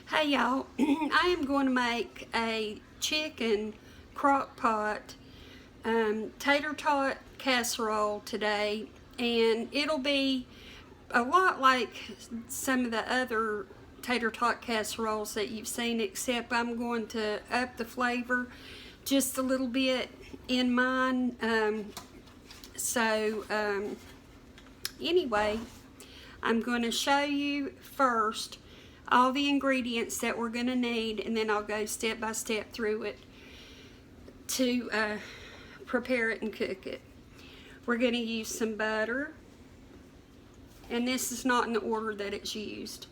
Hey y'all, I am going to make a chicken crock pot tater tot casserole today, and it'll be a lot like some of the other tater tot casseroles that you've seen, except I'm going to up the flavor just a little bit in mine. Anyway, I'm going to show you first all the ingredients that we're going to need, and then I'll go step by step through it to prepare it and cook it. We're going to use some butter, and this is not in the order that it's used.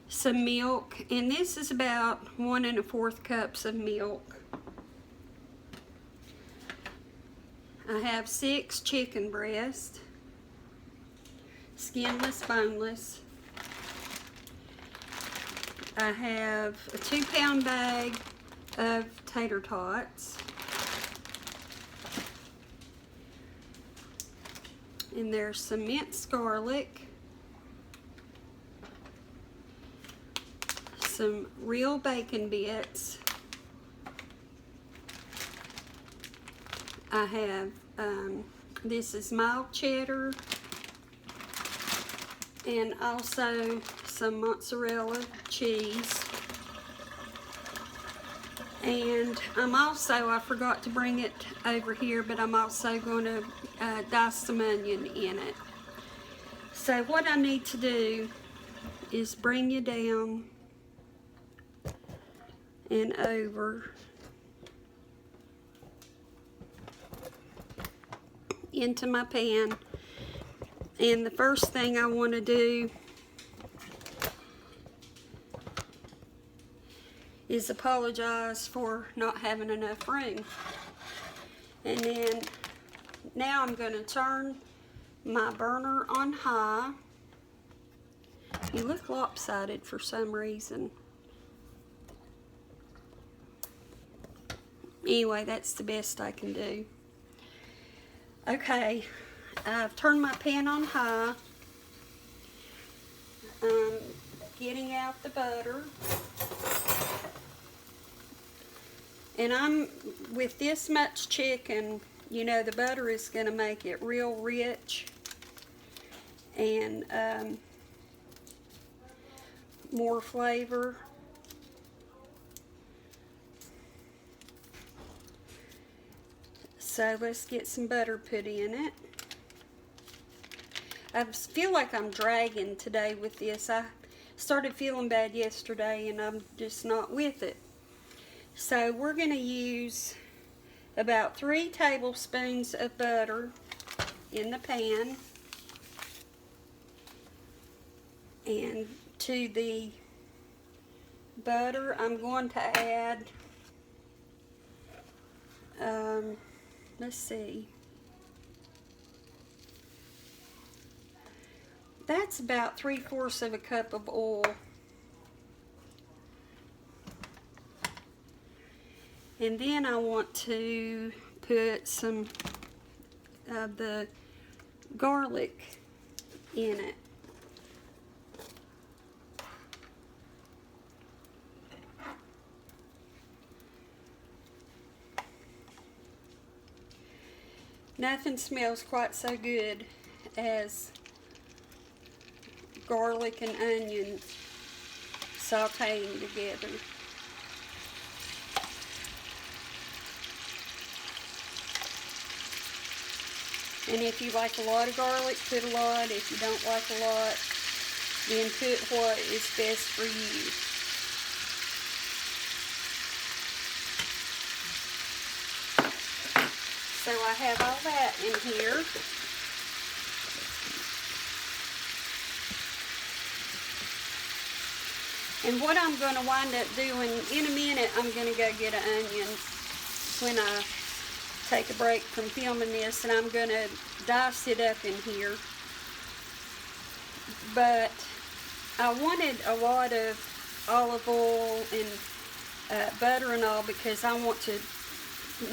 Some milk, and this is about 1 1/4 cups of milk. I have 6 chicken breasts, skinless, boneless. I have a 2-pound bag of tater tots, and there's some minced garlic, some real bacon bits. I have this is mild cheddar, and also some mozzarella cheese. And I forgot to bring it over here, but I'm also going to dice some onion in it. So what I need to do is bring you down and over into my pan. And the first thing I want to do is apologize for not having enough room. And then now I'm going to turn my burner on high. You look lopsided for some reason. Anyway, that's the best I can do. Okay, I've turned my pan on high. I'm getting out the butter. And with this much chicken, you know, the butter is going to make it real rich and more flavor. So let's get some butter put in it. I feel like I'm dragging today with this. I started feeling bad yesterday and I'm just not with it. So we're going to use about 3 tablespoons of butter in the pan. And to the butter, I'm going to add, let's see, that's about 3/4 of a cup of oil. And then I want to put some of the garlic in it. Nothing smells quite so good as garlic and onion sauteing together. And if you like a lot of garlic, put a lot. If you don't like a lot, then put what is best for you. So I have all that in here. And what I'm going to wind up doing, in a minute, I'm going to go get an onion when I take a break from filming this, and I'm going to dice it up in here. But I wanted a lot of olive oil and butter and all, because I want to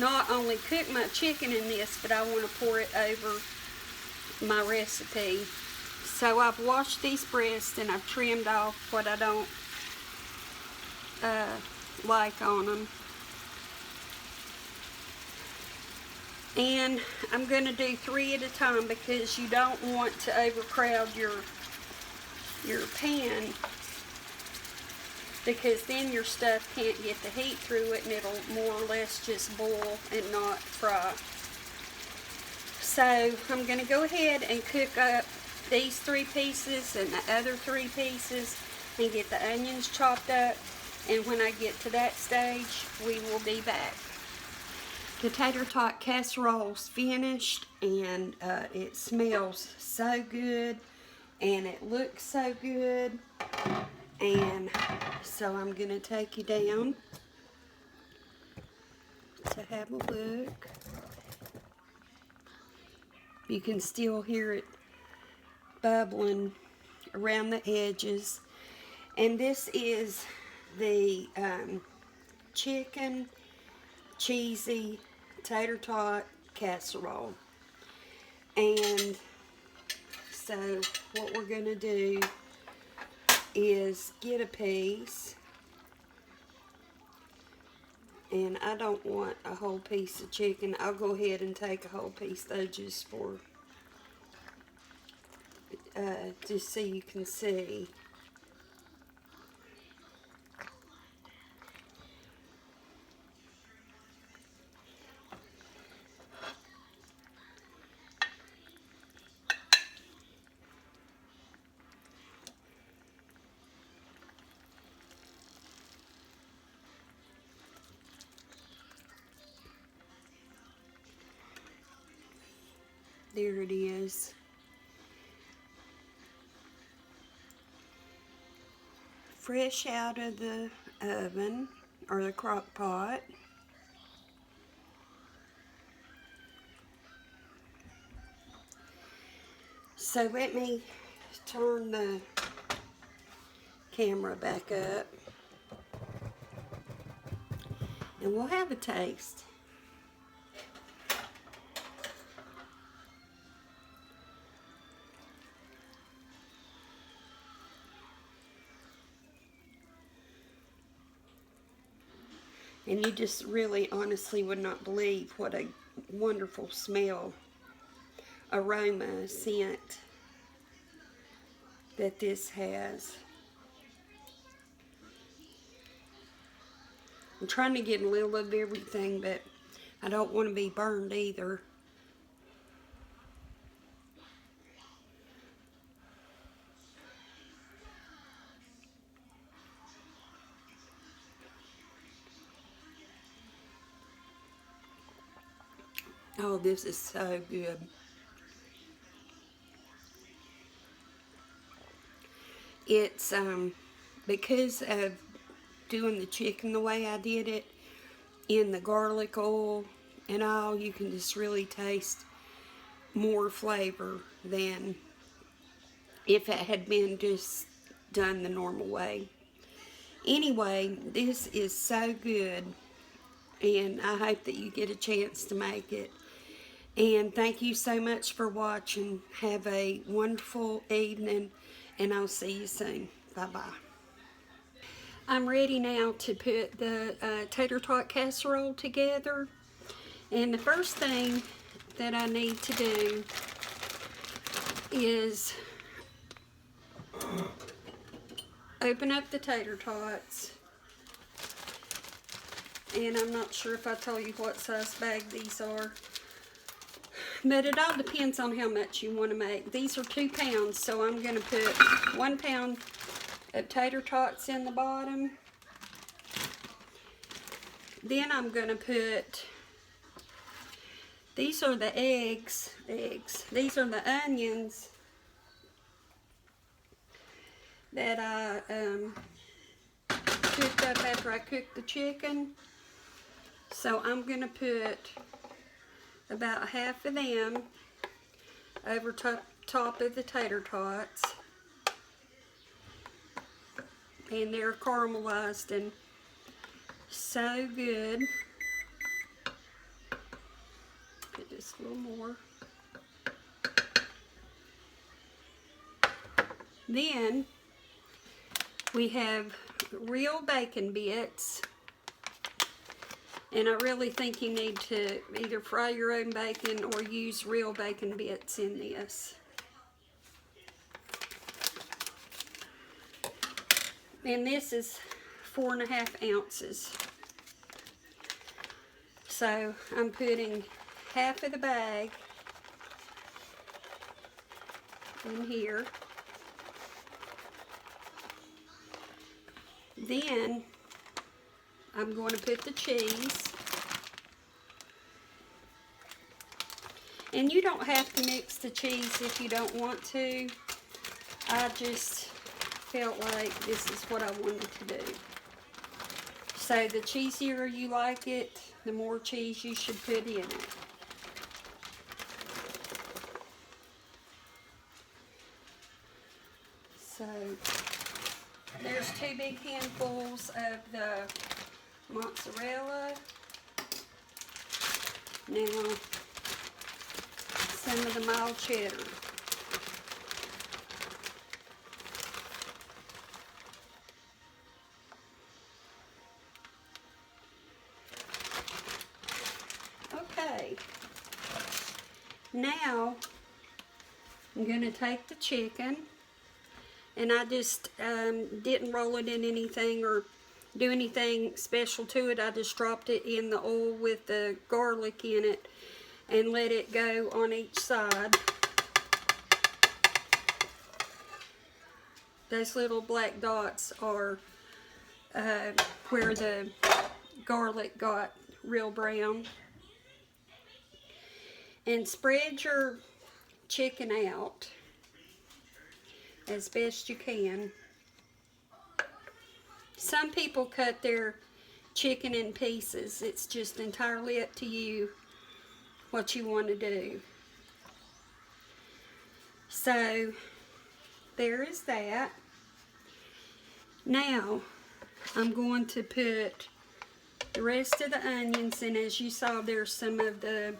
not only cook my chicken in this, but I want to pour it over my recipe. So I've washed these breasts and I've trimmed off what I don't like on them. And I'm going to do 3 at a time because you don't want to overcrowd your pan, because then your stuff can't get the heat through it and it'll more or less just boil and not fry. So I'm going to go ahead and cook up these 3 pieces and the other 3 pieces and get the onions chopped up, and when I get to that stage we will be back. The tater tot casserole's finished, and it smells so good and it looks so good, and so I'm going to take you down to have a look. You can still hear it bubbling around the edges. And this is the chicken cheesy tater tot casserole. And so what we're going to do is get a piece. And I don't want a whole piece of chicken. I'll go ahead and take a whole piece though, just for just so you can see. There it is. Fresh out of the oven or the crock pot. So let me turn the camera back up and we'll have a taste. And you just really honestly would not believe what a wonderful smell, aroma, scent that this has. I'm trying to get a little of everything, but I don't want to be burned either. Oh, this is so good. It's because of doing the chicken the way I did it, in the garlic oil and all, you can just really taste more flavor than if it had been just done the normal way. Anyway, this is so good, and I hope that you get a chance to make it. And thank you so much for watching. Have a wonderful evening, and I'll see you soon. Bye-bye. I'm ready now to put the tater tot casserole together. And the first thing that I need to do is open up the tater tots. And I'm not sure if I told you what size bag these are, but it all depends on how much you want to make. These are 2 pounds, so I'm going to put 1 pound of tater tots in the bottom. Then I'm going to put, these are the eggs, these are the onions that I cooked up after I cooked the chicken. So I'm going to put about half of them over top of the tater tots. And they're caramelized and so good. Put just a little more. Then we have real bacon bits. And I really think you need to either fry your own bacon or use real bacon bits in this. And this is 4.5 ounces. So I'm putting half of the bag in here. Then I'm going to put the cheese. And you don't have to mix the cheese if you don't want to. I just felt like this is what I wanted to do. So the cheesier you like it, the more cheese you should put in it. So there's 2 big handfuls of the mozzarella. Now some of the mild cheddar. Okay, now I'm going to take the chicken, and I just didn't roll it in anything or do anything special to it. I just dropped it in the oil with the garlic in it and let it go on each side. Those little black dots are where the garlic got real brown. And spread your chicken out as best you can. Some people cut their chicken in pieces. It's just entirely up to you what you want to do. So there is that. Now I'm going to put the rest of the onions in. As you saw, there's some of the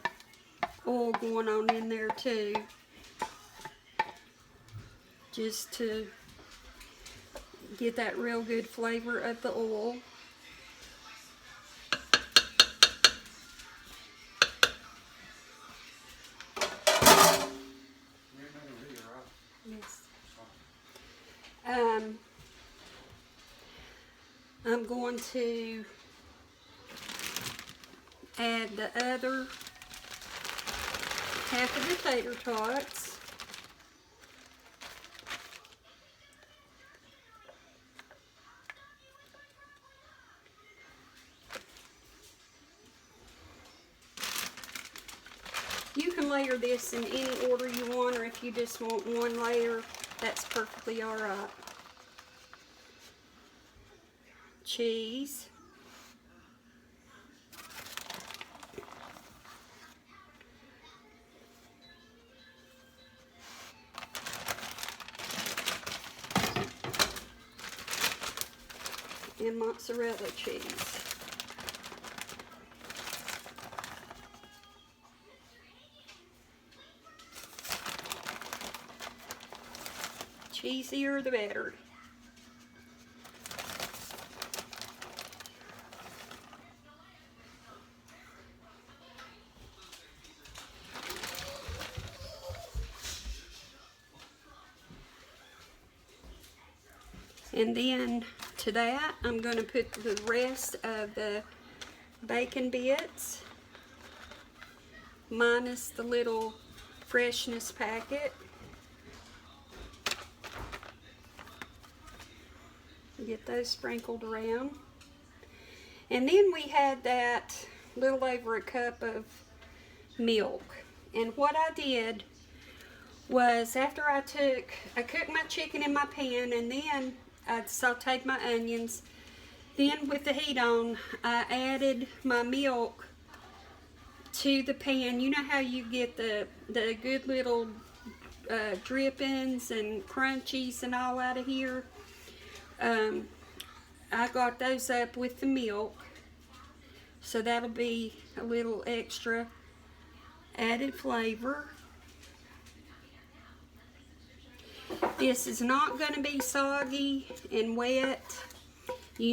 oil going on in there too, just to get that real good flavor of the oil. Yes. I'm going to add the other half of the tater tots. You can layer this in any order you want, or if you just want one layer, that's perfectly alright. Cheese. And mozzarella cheese. Cheesier the better. And then to that, I'm going to put the rest of the bacon bits, minus the little freshness packet. Get those sprinkled around. And then we had that little over a cup of milk. And what I did was, after I cooked my chicken in my pan, and then I sauteed my onions. Then with the heat on, I added my milk to the pan. You know how you get the good little drippings and crunchies and all out of here? I got those up with the milk. So that'll be a little extra added flavor. This is not going to be soggy and wet.